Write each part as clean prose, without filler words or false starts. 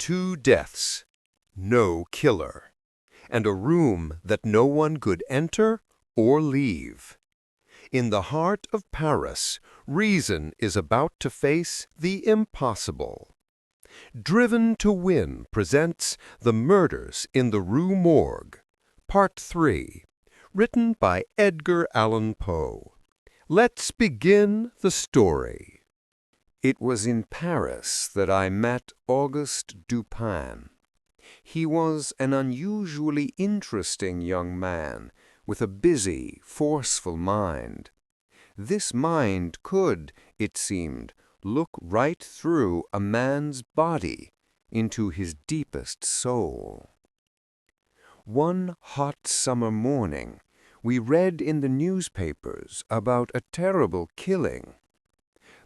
2 deaths, no killer, and a room that no one could enter or leave. In the heart of Paris, reason is about to face the impossible. Driven to Win presents The Murders in the Rue Morgue, Part 3, written by Edgar Allan Poe. Let's begin the story. It was in Paris that I met Auguste Dupin. He was an unusually interesting young man with a busy, forceful mind. This mind could, it seemed, look right through a man's body into his deepest soul. One hot summer morning, we read in the newspapers about a terrible killing.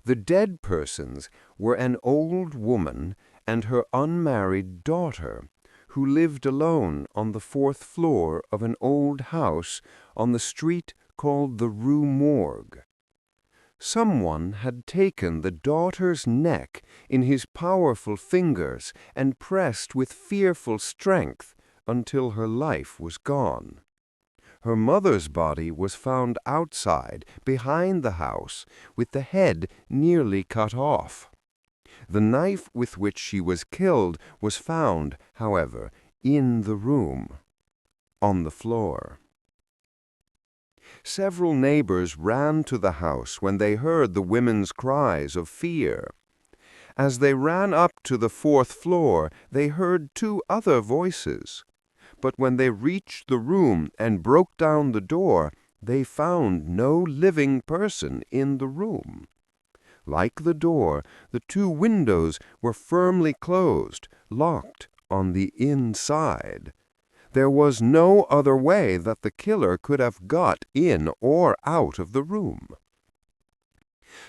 The dead persons were an old woman and her unmarried daughter, who lived alone on the 4th floor of an old house on the street called the Rue Morgue. Someone had taken the daughter's neck in his powerful fingers and pressed with fearful strength until her life was gone. Her mother's body was found outside, behind the house, with the head nearly cut off. The knife with which she was killed was found, however, in the room, on the floor. Several neighbors ran to the house when they heard the women's cries of fear. As they ran up to the 4th floor, they heard 2 other voices. But when they reached the room and broke down the door, they found no living person in the room. Like the door, the 2 windows were firmly closed, locked on the inside. There was no other way that the killer could have got in or out of the room.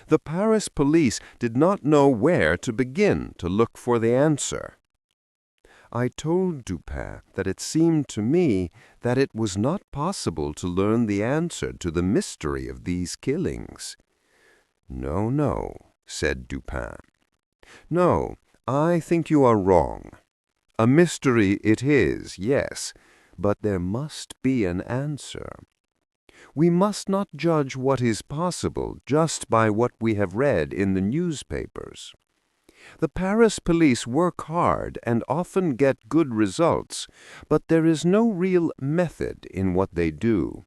The Paris police did not know where to begin to look for the answer. I told Dupin that it seemed to me that it was not possible to learn the answer to the mystery of these killings. "No, no," said Dupin. "No, I think you are wrong. A mystery it is, yes, but there must be an answer. We must not judge what is possible just by what we have read in the newspapers. The Paris police work hard and often get good results, but there is no real method in what they do.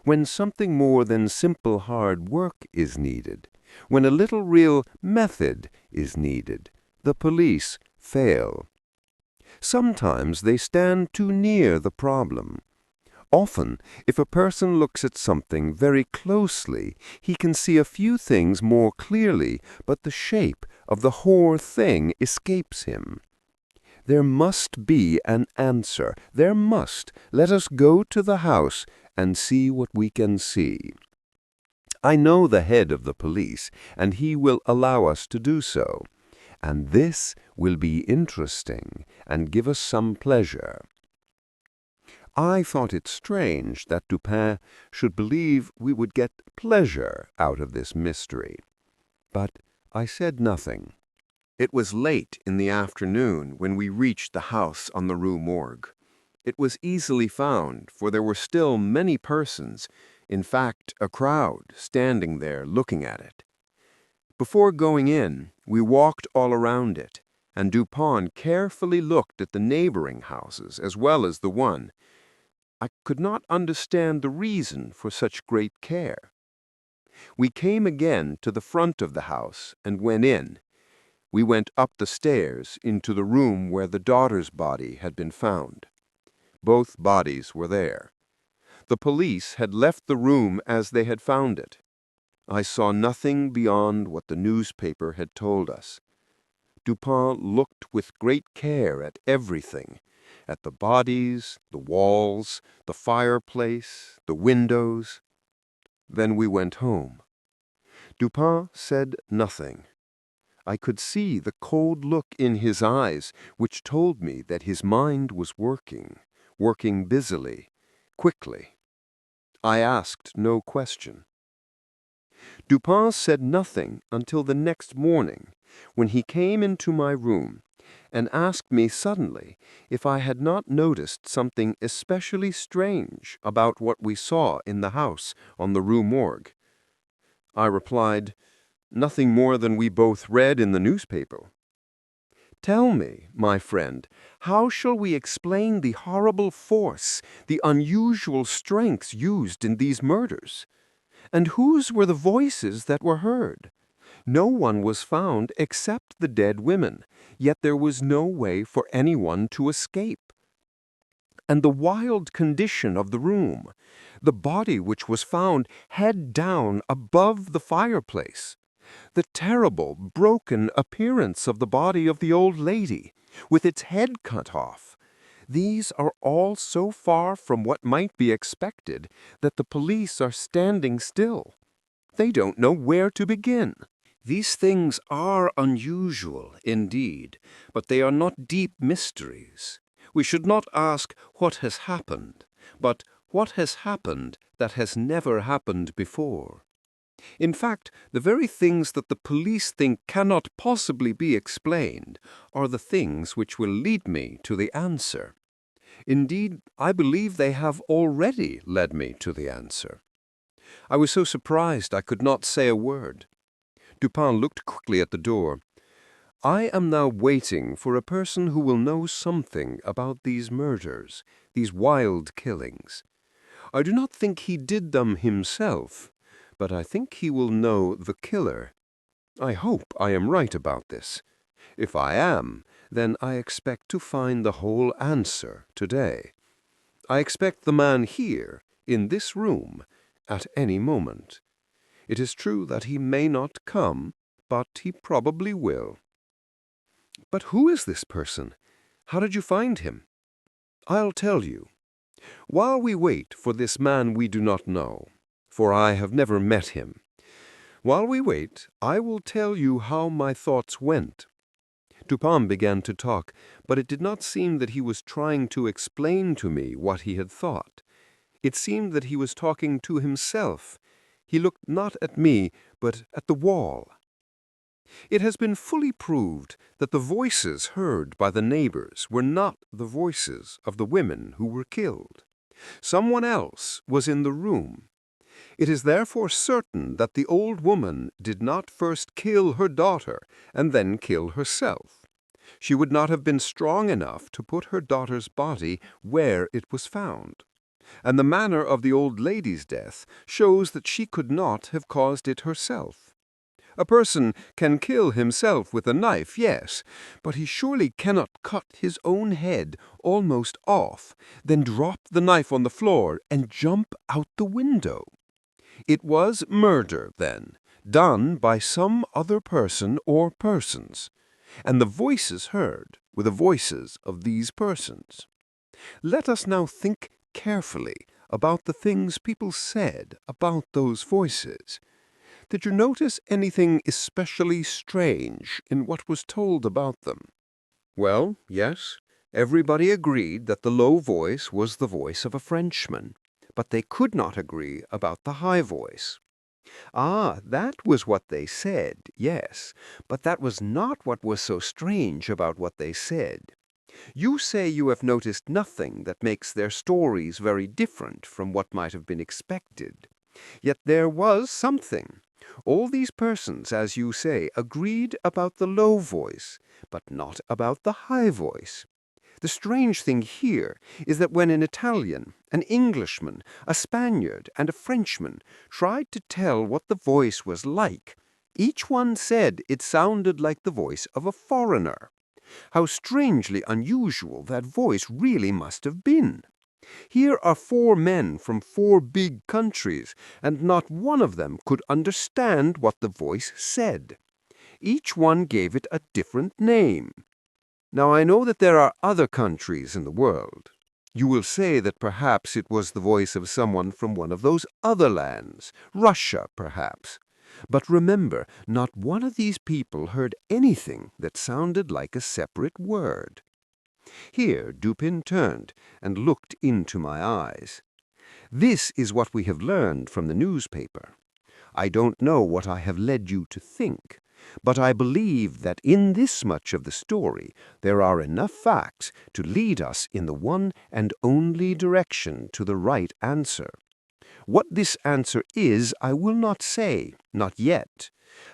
When something more than simple hard work is needed, when a little real method is needed, the police fail. Sometimes they stand too near the problem. Often, if a person looks at something very closely, he can see a few things more clearly, but the shape of the whole thing escapes him. There must be an answer. There must. Let us go to the house and see what we can see. I know the head of the police, and he will allow us to do so. And this will be interesting and give us some pleasure." I thought it strange that Dupin should believe we would get pleasure out of this mystery, but I said nothing. It was late in the afternoon when we reached the house on the Rue Morgue. It was easily found, for there were still many persons, in fact a crowd, standing there looking at it. Before going in, we walked all around it, and Dupin carefully looked at the neighboring houses as well as the one. I could not understand the reason for such great care. We came again to the front of the house and went in. We went up the stairs into the room where the daughter's body had been found. Both bodies were there. The police had left the room as they had found it. I saw nothing beyond what the newspaper had told us. Dupin looked with great care at everything, at the bodies, the walls, the fireplace, the windows. Then we went home. Dupin said nothing. I could see the cold look in his eyes, which told me that his mind was working busily, quickly. I asked no question. Dupin said nothing until the next morning, when he came into my room and asked me suddenly if I had not noticed something especially strange about what we saw in the house on the Rue Morgue. I replied, "Nothing more than we both read in the newspaper." "Tell me, my friend, how shall we explain the horrible force, the unusual strengths used in these murders? And whose were the voices that were heard? No one was found except the dead women, yet there was no way for anyone to escape. And the wild condition of the room, the body which was found head down above the fireplace, the terrible, broken appearance of the body of the old lady, with its head cut off. These are all so far from what might be expected that the police are standing still. They don't know where to begin. These things are unusual, indeed, but they are not deep mysteries. We should not ask what has happened, but what has happened that has never happened before. In fact, the very things that the police think cannot possibly be explained are the things which will lead me to the answer. Indeed, I believe they have already led me to the answer." I was so surprised I could not say a word. Dupin looked quickly at the door. "I am now waiting for a person who will know something about these murders, these wild killings. I do not think he did them himself, but I think he will know the killer. I hope I am right about this. If I am, then I expect to find the whole answer today. I expect the man here, in this room, at any moment. It is true that he may not come, but he probably will." "But who is this person? How did you find him?" "I'll tell you. While we wait for this man we do not know, for I have never met him, while we wait, I will tell you how my thoughts went." Dupin began to talk, but it did not seem that he was trying to explain to me what he had thought. It seemed that he was talking to himself. He looked not at me, but at the wall. "It has been fully proved that the voices heard by the neighbors were not the voices of the women who were killed. Someone else was in the room. It is therefore certain that the old woman did not first kill her daughter and then kill herself. She would not have been strong enough to put her daughter's body where it was found. And the manner of the old lady's death shows that she could not have caused it herself. A person can kill himself with a knife, yes, but he surely cannot cut his own head almost off, then drop the knife on the floor and jump out the window. It was murder, then, done by some other person or persons, and the voices heard were the voices of these persons. Let us now think carefully about the things people said about those voices. Did you notice anything especially strange in what was told about them?" "Well, yes. Everybody agreed that the low voice was the voice of a Frenchman, but they could not agree about the high voice." "Ah, that was what they said, yes, but that was not what was so strange about what they said. You say you have noticed nothing that makes their stories very different from what might have been expected. Yet there was something. All these persons, as you say, agreed about the low voice, but not about the high voice. The strange thing here is that when an Italian, an Englishman, a Spaniard, and a Frenchman tried to tell what the voice was like, each one said it sounded like the voice of a foreigner. How strangely unusual that voice really must have been. Here are 4 men from 4 big countries, and not one of them could understand what the voice said. Each one gave it a different name. Now I know that there are other countries in the world. You will say that perhaps it was the voice of someone from one of those other lands, Russia perhaps. But remember, not one of these people heard anything that sounded like a separate word." Here Dupin turned and looked into my eyes. "This is what we have learned from the newspaper. I don't know what I have led you to think, But I believe that in this much of the story there are enough facts to lead us in the one and only direction to the right answer. What this answer is, I will not say, not yet,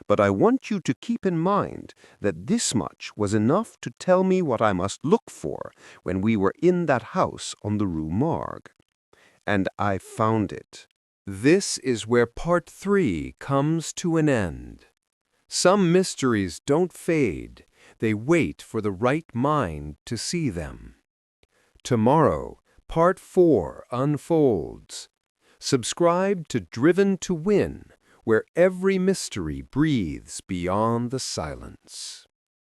but I want you to keep in mind that this much was enough to tell me what I must look for when we were in that house on the Rue Morgue. And I found it. This is where part 3 comes to an end. Some mysteries don't fade. They wait for the right mind to see them. Tomorrow, part 4 unfolds. Subscribe to Driven to Win, where every mystery breathes beyond the silence.